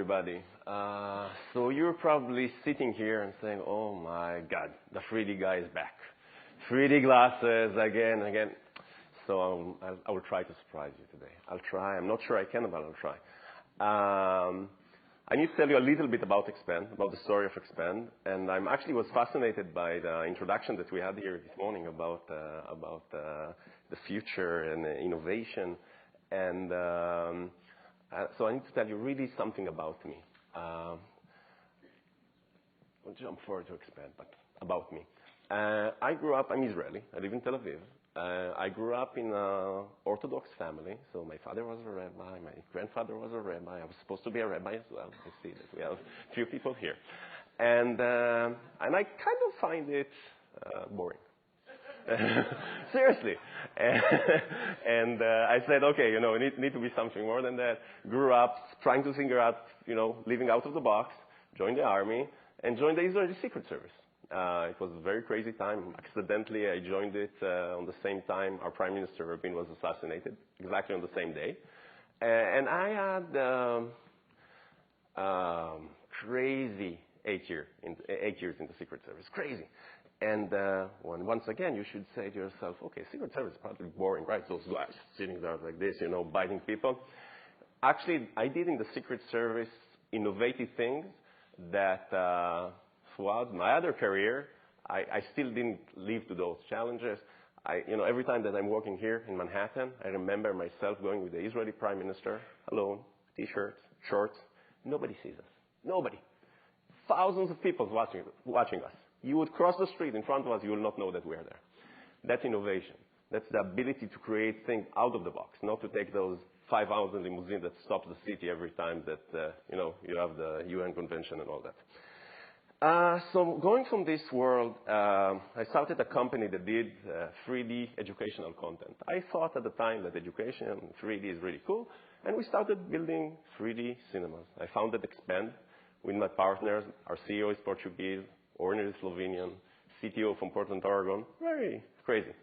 everybody. So you're probably sitting here and saying, oh my God, the 3D guy is back. 3D glasses again and again. So I will try to surprise you today. I'll try. I'm not sure I can, but I'll try. I need to tell you a little bit about Expand, about the story of Expand. And I actually was fascinated by the introduction that we had here this morning about the future and innovation. And so I need to tell you really something about me. I'll jump forward to Expand, but about me. I grew up, I'm Israeli. I live in Tel Aviv. I grew up in an Orthodox family. So my father was a rabbi. My grandfather was a rabbi. I was supposed to be a rabbi as well. You see that we have a few people here. And I kind of find it boring. Seriously. And I said, okay, it need to be something more than that. Grew up trying to figure out, living out of the box, joined the army, and joined the Israeli Secret Service. It was a very crazy time. Accidentally, I joined it on the same time our Prime Minister, Rabin, was assassinated, exactly on the same day. And I had crazy 8 years in the Secret Service. Crazy. And once again, you should say to yourself, okay, Secret Service is probably boring, right? Those guys sitting there like this, biting people. Actually, I did in the Secret Service innovative things that throughout my other career, I still didn't live to those challenges. Every time that I'm working here in Manhattan, I remember myself going with the Israeli Prime Minister, alone, T-shirts, shorts. Nobody sees us. Nobody. Thousands of people watching us. You would cross the street in front of us, you will not know that we're there. That's innovation. That's the ability to create things out of the box, not to take those 5,000 limousines that stop the city every time that, you have the UN convention and all that. So going from this world, I started a company that did 3D educational content. I thought at the time that education in 3D is really cool, and we started building 3D cinemas. I founded Expand with my partners. Our CEO is Portuguese, owner is Slovenian, CTO from Portland, Oregon. Very crazy.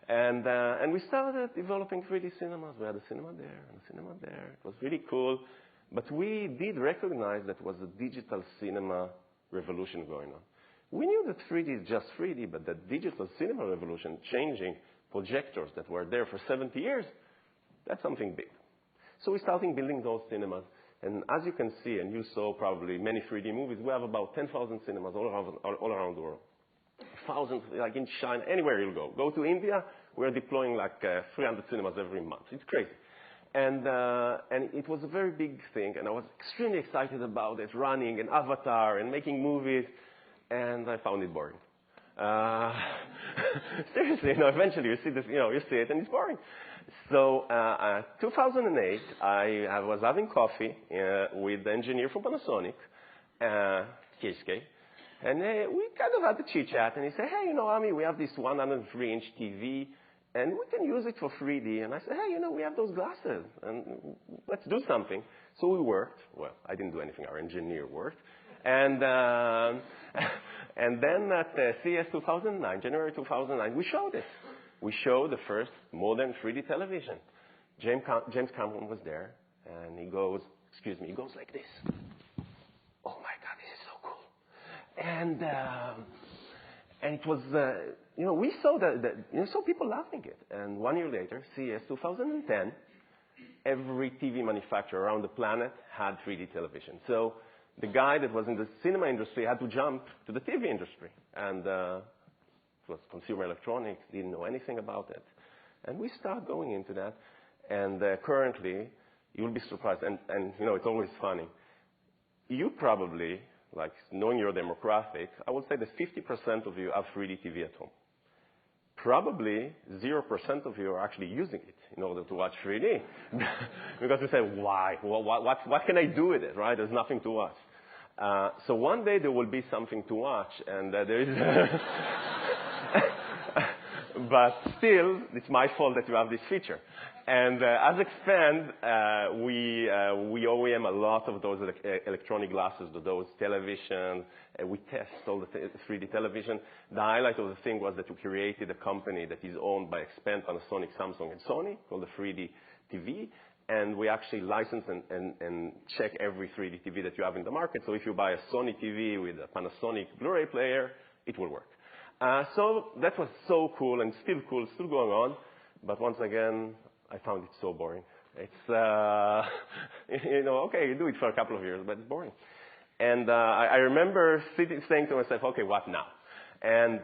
And we started developing 3D cinemas. We had a cinema there and a cinema there. It was really cool. But we did recognize that it was a digital cinema revolution going on. We knew that 3D is just 3D, but the digital cinema revolution, changing projectors that were there for 70 years, that's something big. So we started building those cinemas. And as you can see, and you saw probably many 3D movies, we have about 10,000 cinemas all around the world. Thousands, like in China, anywhere you'll go. Go to India, we're deploying like 300 cinemas every month. It's crazy. And it was a very big thing, and I was extremely excited about it, running an avatar and making movies, and I found it boring. Seriously, eventually you see this, you see it, and it's boring. So 2008, I was having coffee with the engineer from Panasonic, Keisuke, and we kind of had a chit-chat, and he said, hey, Ami, we have this 103-inch TV, and we can use it for 3D. And I said, hey, we have those glasses, and let's do something. So we worked. Well, I didn't do anything. Our engineer worked. And then at CES 2009, January 2009, we showed it. We showed the first modern 3D television. James Cameron was there, and he goes like this. Oh, my God, this is so cool. And it was, we saw saw people loving it. And 1 year later, CES 2010, every TV manufacturer around the planet had 3D television. So the guy that was in the cinema industry had to jump to the TV industry. And it was consumer electronics, didn't know anything about it. And we started going into that. And currently, you'll be surprised. And it's always funny. You probably, like knowing your demographic, I would say that 50% of you have 3D TV at home. Probably 0% of you are actually using it in order to watch 3D. Because you say, why? What can I do with it, right? There's nothing to watch. So one day there will be something to watch, and there is... But still, it's my fault that you have this feature. And as Expand, we OEM a lot of those electronic glasses, those televisions. We test all the 3D television. The highlight of the thing was that we created a company that is owned by Expand, Panasonic, Samsung, and Sony called the 3D TV. and we actually license and check every 3D TV that you have in the market. So if you buy a Sony TV with a Panasonic Blu-ray player, it will work. So that was so cool and still cool, still going on. But once again, I found it so boring. It's, okay, you do it for a couple of years, but it's boring. And I remember saying to myself, okay, what now? And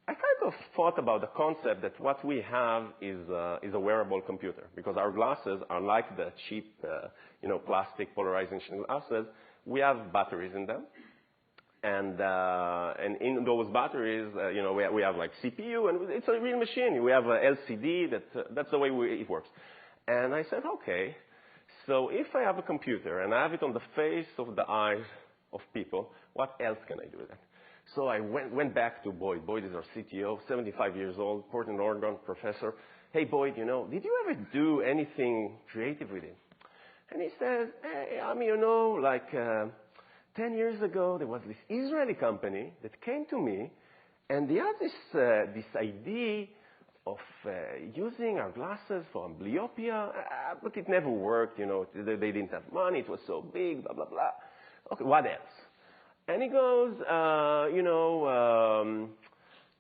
I kind of thought about the concept that what we have is a wearable computer, because our glasses are like the cheap, plastic polarization glasses. We have batteries in them. And in those batteries, we have like CPU, and it's a real machine. We have a LCD. That's the way it works. And I said, okay, so if I have a computer and I have it on the face of the eyes of people, what else can I do with it? So I went back to Boyd. Boyd is our CTO, 75 years old, Portland, Oregon professor. Hey, Boyd, did you ever do anything creative with it? And he says, hey, 10 years ago, there was this Israeli company that came to me, and they had this idea of using our glasses for amblyopia, but it never worked. They didn't have money. It was so big, blah, blah, blah. Okay, what else? And he goes,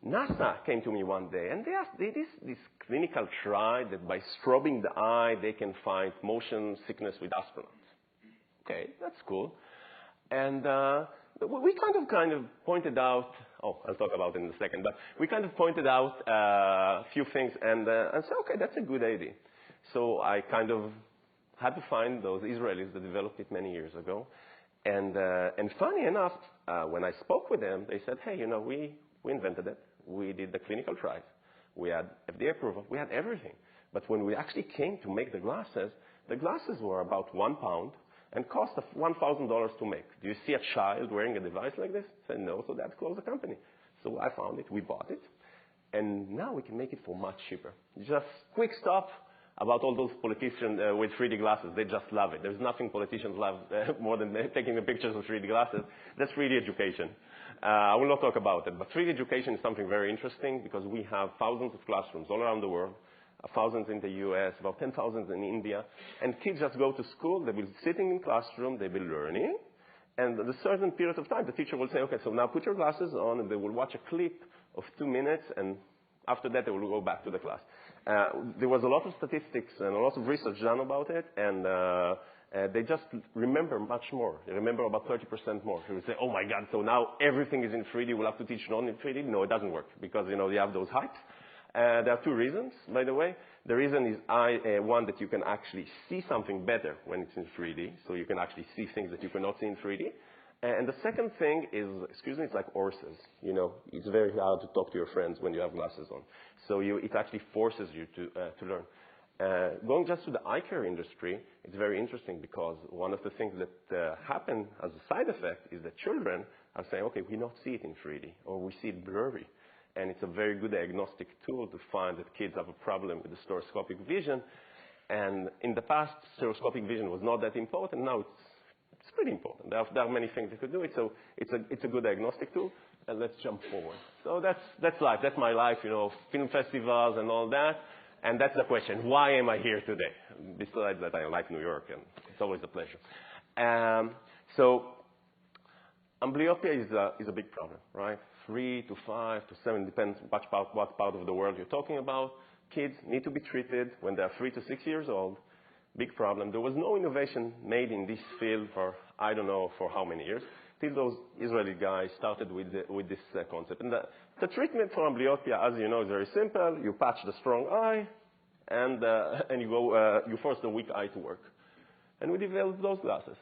NASA came to me one day, and they did this clinical trial that by strobing the eye, they can find motion sickness with astronauts. Okay, that's cool. And we kind of pointed out, I'll talk about it in a second, but we kind of pointed out a few things and said, okay, that's a good idea. So I kind of had to find those Israelis that developed it many years ago. And funny enough, when I spoke with them, they said, hey, we invented it. We did the clinical trials. We had FDA approval. We had everything. But when we actually came to make the glasses were about £1 and cost $1,000 to make. Do you see a child wearing a device like this? I said, no, so that closed the company. So I found it, we bought it, and now we can make it for much cheaper. Just quick stop about all those politicians with 3D glasses. They just love it. There's nothing politicians love more than taking the pictures of 3D glasses. That's 3D education. I will not talk about it, but 3D education is something very interesting because we have thousands of classrooms all around the world. Thousands in the US, about 10,000 in India. And kids just go to school, they will be sitting in classroom, they will be learning. And at a certain period of time, the teacher will say, okay, so now put your glasses on, and they will watch a clip of 2 minutes, and after that, they will go back to the class. There was a lot of statistics and a lot of research done about it, and they just remember much more. They remember about 30% more. They will say, oh my God, so now everything is in 3D, we'll have to teach non in 3D? No, it doesn't work, because, you have those hypes. There are two reasons, by the way. The reason is one, that you can actually see something better when it's in 3D, so you can actually see things that you cannot see in 3D. And the second thing is, it's like horses. It's very hard to talk to your friends when you have glasses on. So it actually forces you to learn. Going just to the eye care industry, it's very interesting because one of the things that happen as a side effect is that children are saying, okay, we not see it in 3D, or we see it blurry. And it's a very good diagnostic tool to find that kids have a problem with the stereoscopic vision. And in the past, stereoscopic vision was not that important. Now it's pretty important. There are many things that could do it. So it's a good diagnostic tool. And let's jump forward. So that's life. That's my life, film festivals and all that. And that's the question. Why am I here today? Besides that, I like New York, and it's always a pleasure. So amblyopia is a big problem, right? 3 to 5 to 7, depends what part of the world you're talking about. Kids need to be treated when they're 3 to 6 years old. Big problem. There was no innovation made in this field for, I don't know for how many years, till those Israeli guys started with this concept. And the treatment for amblyopia, as you know, is very simple. You patch the strong eye, and you force the weak eye to work. And we developed those glasses,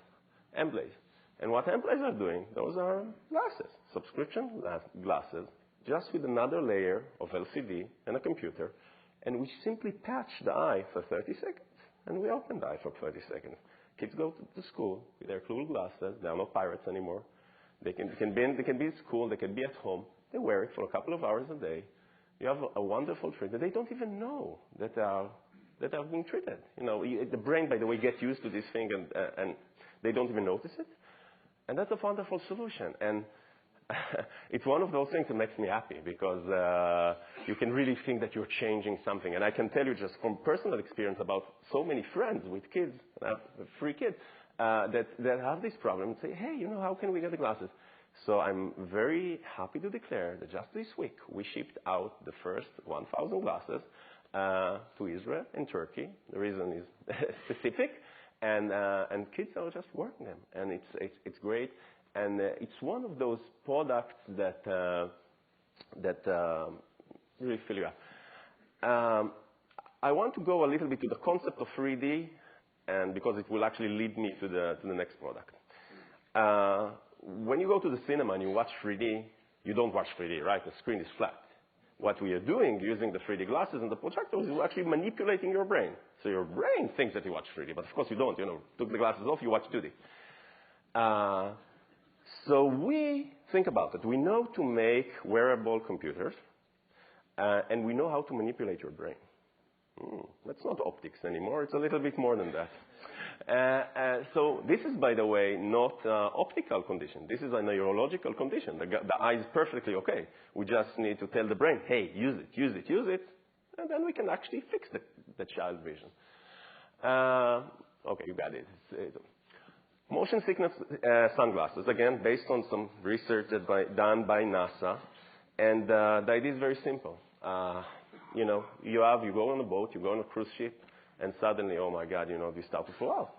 Emblaze. And what Emblaze are doing, those are glasses, subscription glasses, just with another layer of LCD and a computer. And we simply patch the eye for 30 seconds, and we open the eye for 30 seconds. Kids go to school with their cool glasses. They are not pirates anymore. They can be at school. They can be at home. They wear it for a couple of hours a day. You have a wonderful treatment. They don't even know that they are being treated. The brain, by the way, gets used to this thing, and they don't even notice it. And that's a wonderful solution. And it's one of those things that makes me happy because you can really think that you're changing something. And I can tell you just from personal experience about so many friends with kids, 3 kids, that have this problem and say, hey, how can we get the glasses? So I'm very happy to declare that just this week we shipped out the first 1,000 glasses to Israel and Turkey. The reason is specific, and kids are just wearing them, and it's great. And it's one of those products that really fill you up. I want to go a little bit to the concept of 3D, and because it will actually lead me to the next product. When you go to the cinema and you watch 3D, you don't watch 3D, right? The screen is flat. What we are doing using the 3D glasses and the projectors is we're actually manipulating your brain. So your brain thinks that you watch 3D, but of course you don't. Took the glasses off, you watch 2D. So we think about it. We know to make wearable computers, and we know how to manipulate your brain. That's not optics anymore. It's a little bit more than that. So this is, by the way, not optical condition. This is a neurological condition. The eye is perfectly okay. We just need to tell the brain, hey, use it, use it, use it, and then we can actually fix the child vision. Okay, you got it. Motion sickness sunglasses, again, based on some research done by NASA. And the idea is very simple. You go on a boat, you go on a cruise ship, and suddenly, oh my God, you start to fall out.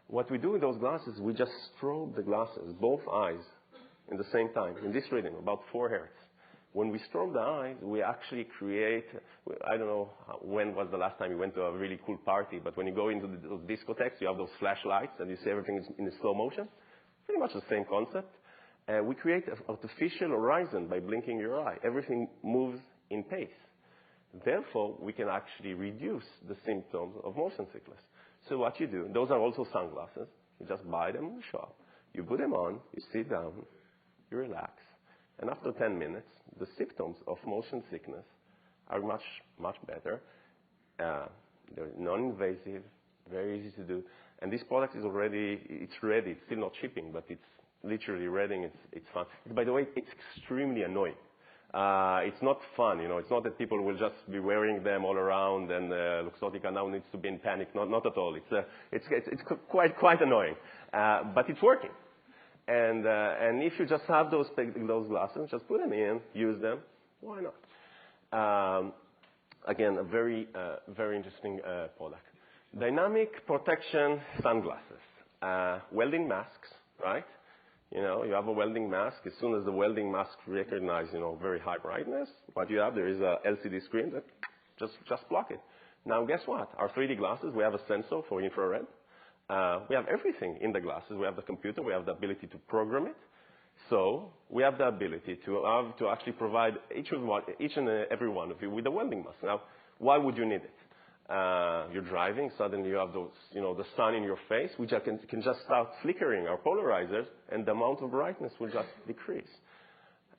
What we do with those glasses, we just strobe the glasses, both eyes, in the same time, in this rhythm, about 4 hertz. When we strobe the eyes, we actually create, I don't know when was the last time you went to a really cool party, but when you go into those discotheques, you have those flashlights and you see everything in slow motion. Pretty much the same concept. We create an artificial horizon by blinking your eye. Everything moves in pace. Therefore, we can actually reduce the symptoms of motion sickness. So what you do, those are also sunglasses. You just buy them in the shop. You put them on, you sit down, you relax. And after 10 minutes, the symptoms of motion sickness are much, much better. They're non-invasive, very easy to do. And this product is already, it's ready. It's still not shipping, but it's literally ready. It's fun. By the way, it's extremely annoying. It's not fun, It's not that people will just be wearing them all around and Luxottica now needs to be in panic. Not at all. It's quite annoying, but it's working. And if you just have those glasses, just put them in, use them. Why not? Again, a very interesting product. Dynamic protection sunglasses, welding masks, right? You have a welding mask. As soon as the welding mask recognizes, very high brightness, what you have, there is a LCD screen that just block it. Now, guess what? Our 3D glasses, we have a sensor for infrared. We have everything in the glasses. We have the computer. We have the ability to program it. So we have the ability to actually provide each and every one of you with a welding mask. Now, why would you need it? You're driving, suddenly you have those, the sun in your face, which can just start flickering our polarizers, and the amount of brightness will just decrease.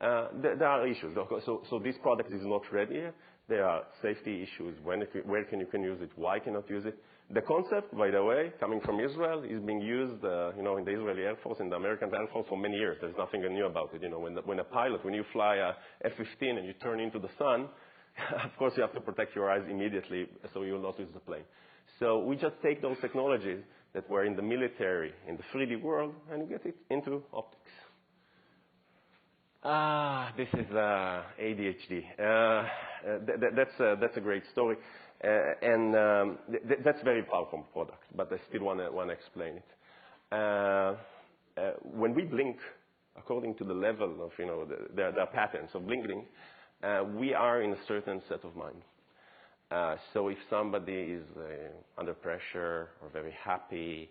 There are issues. So this product is not ready yet. There are safety issues. Where can you use it? Why cannot use it? The concept, by the way, coming from Israel, is being used, in the Israeli Air Force, in the American Air Force for many years. There's nothing new about it. When you fly a F-15 and you turn into the sun, of course, you have to protect your eyes immediately so you will not lose the plane. So we just take those technologies that were in the military, in the 3D world, and get it into optics. This is ADHD. That's a great story. That's a very powerful product, but I still want to explain it. When we blink, according to the level of, the patterns of blinking, we are in a certain set of mind. So if somebody is under pressure or very happy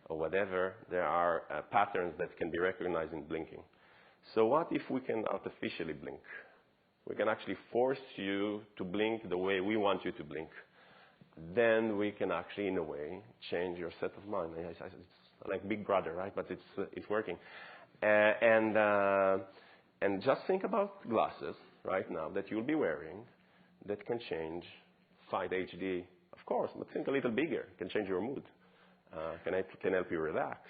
or whatever, there are patterns that can be recognized in blinking. So what if we can artificially blink? We can actually force you to blink the way we want you to blink. Then we can actually, in a way, change your set of mind. It's like Big Brother, right? But it's working. And just think about glasses right now that you'll be wearing that can change 5 HD, of course, but think a little bigger. Can change your mood. Can help you relax.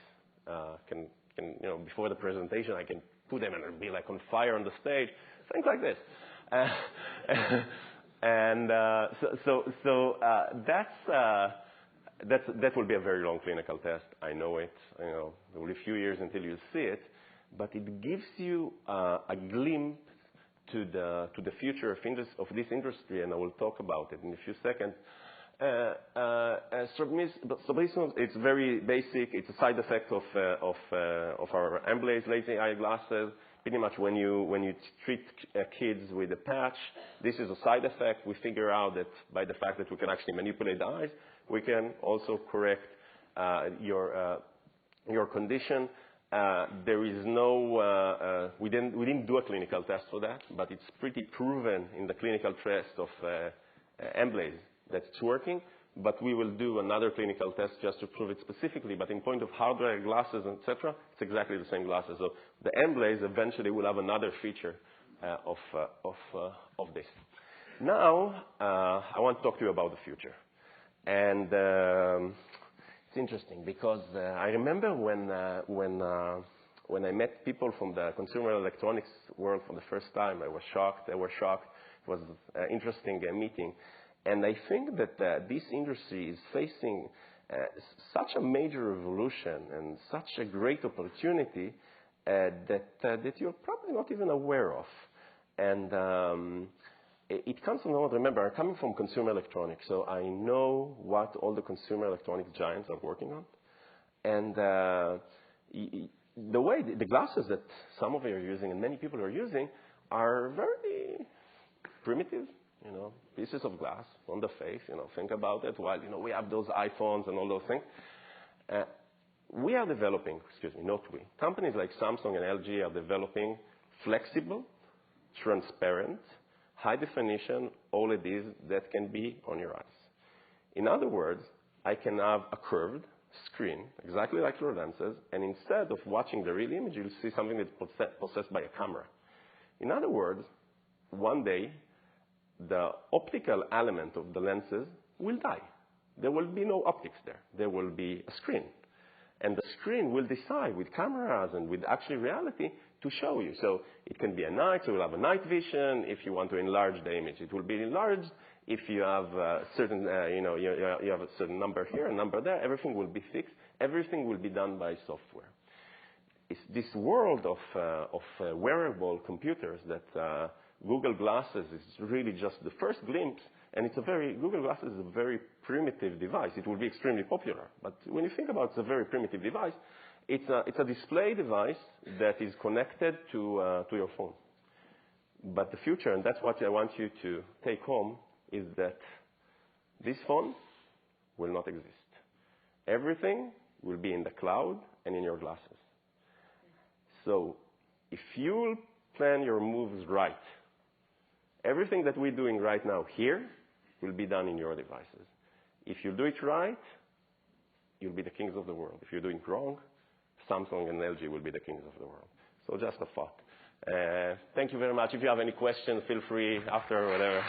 Before the presentation, I can put them and it'll be like on fire on the stage, things like this. That will be a very long clinical test. I know it. You know, there will be a few years until you see it, but it gives you a glimpse to the future of this industry, and I will talk about it in a few seconds. Strabismus, it's very basic. It's a side effect of our Emblaze lazy eye glasses. Pretty much when you treat kids with a patch, this is a side effect. We figure out that by the fact that we can actually manipulate the eyes, we can also correct your condition. There is no, we didn't do a clinical test for that, but it's pretty proven in the clinical test of Emblaze that it's working. But we will do another clinical test just to prove it specifically. But in point of hardware, glasses, etc., it's exactly the same glasses. So the Emblaze eventually will have another feature of this. Now, I want to talk to you about the future. And it's interesting because I remember when I met people from the consumer electronics world for the first time, I was shocked. They were shocked. It was an interesting meeting. And I think that this industry is facing such a major revolution and such a great opportunity that you're probably not even aware of. And it comes from, remember, I'm coming from consumer electronics, so I know what all the consumer electronics giants are working on. And the way the glasses that some of you are using and many people are using are very primitive. You know, pieces of glass on the face, you know, think about it. While, you know, we have those iPhones and all those things. We are developing, not we. Companies like Samsung and LG are developing flexible, transparent, high definition OLEDs that can be on your eyes. In other words, I can have a curved screen, exactly like your lenses, and instead of watching the real image, you'll see something that's possessed by a camera. In other words, one day, the optical element of the lenses will die. There will be no optics there. There will be a screen. And the screen will decide with cameras and with actual reality to show you. So it can be a night, so you'll have a night vision. If you want to enlarge the image, it will be enlarged. If you have a certain, you have a certain number here, a number there, everything will be fixed. Everything will be done by software. It's this world of wearable computers that Google Glasses is really just the first glimpse, and Google Glasses is a very primitive device. It will be extremely popular, but when you think about it, it's a very primitive device. It's a display device that is connected to your phone. But the future, and that's what I want you to take home, is that this phone will not exist. Everything will be in the cloud and in your glasses. So if you plan your moves right, everything that we're doing right now here will be done in your devices. If you do it right, you'll be the kings of the world. If you're doing it wrong, Samsung and LG will be the kings of the world. So just a thought. Thank you very much. If you have any questions, feel free after or whatever.